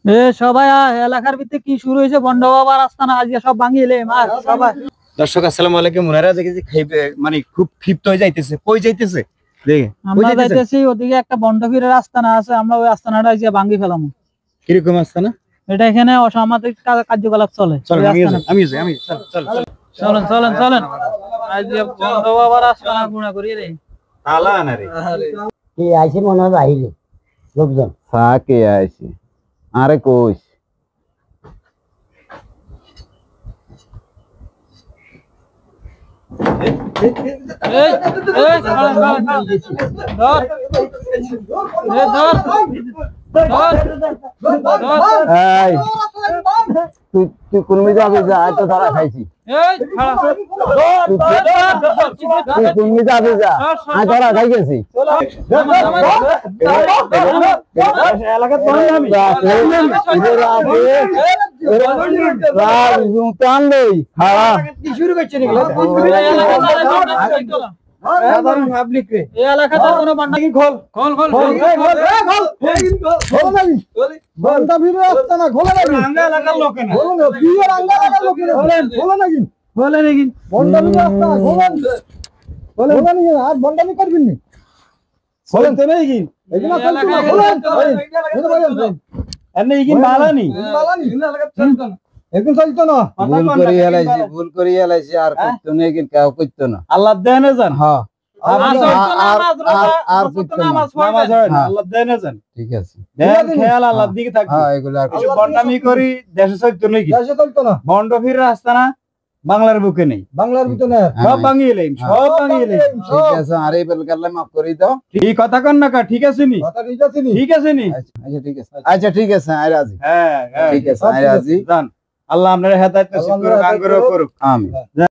সবাই এলাকার ভিতরে কি শুরু হয়েছে বন্ড বাবার আস্তানা আজকে সব ভাঙিয়ে এলে সবাই। দর্শক আসসালামু আলাইকুম। ওনারা দেখেছি মানে খুব ক্ষিপ্ত হয়ে যাইতেছে, কই যাইতেছে আমরা যাইতেছি ওদিকে একটা বন্ড ফিরের আস্তানা আছে, আমরা ওই আস্তানাটা আজকে ভাঙি ফেলাম। কিরকম আস্তানা? এটা এখানে অসামাজিক কার্যকলাপ চলে। চলেন চলেন চলেন আজকে বন্ড বাবার আস্তানা গুণা করিয়ে রে তালা না রে কি আইছে মনে হয় বাহিরে লোকজন সাকে আইছে। আরে কইস তুই কোন মিজা আবে যা তো ধরা খাইছি। তুই কোন মিজা আবে যা আ ধরা খাই গেছি। এলাকা তো আমি জুতান লই খাড়া কি শুরু করছে নাকি সাধারণ পাবলিক রে এই এলাকাতে কোনো বান্ডা কি খোল খোল খোল খোল খোল নাকি বান্ডা ভিড়ে আসছে না খোলা নাকি আঙ্গা এলাকার লোক না খোল না বিয়ের আঙ্গা এলাকার লোক না খোলেন খোলা নাকি খোলা নাকি বান্ডা ভিড়ে আসছে না খোলেন খোলেন নাকি আর বান্ডা নি করবেন নি খোলেন তো নাকি এগুলা চলছে না খোলেন এটা বলেন এনে ইগিন মালানি এলাকা চলছে না একদম চলতো না ভুল করি হেলাইছি আর কইতো না কি কেউ কইতো না। আল্লাহ দেনে জান হ্যাঁ আর কইতো না নামাজ হয় না আল্লাহ দেনে জান ঠিক আছে দেন খেয়াল আল্লাহর দিকে থাকবে। হ্যাঁ এগুলা কিছু বন্ডামি করি দেশে চলতো নাকি দেশে চলতো না বন্ড ফির রাস্তা না বাংলার বুকে নেই বাংলার ভিতরে না সব ভাঙিয়ে সব ভাঙিয়ে ঠিক আছে আর এই বেল কাল্লা মাফ করে দাও। ঠিক কথা কন না ঠিক আছে নি কথা ঠিক আছে নি ঠিক আছে নি আচ্ছা ঠিক আছে আচ্ছা ঠিক আছে আই রাজি হ্যাঁ ঠিক আছে আই রাজি জান আল্লাহ আপনার হেদায়েত নসিব করুক আঙ্গুর করুক আমিন।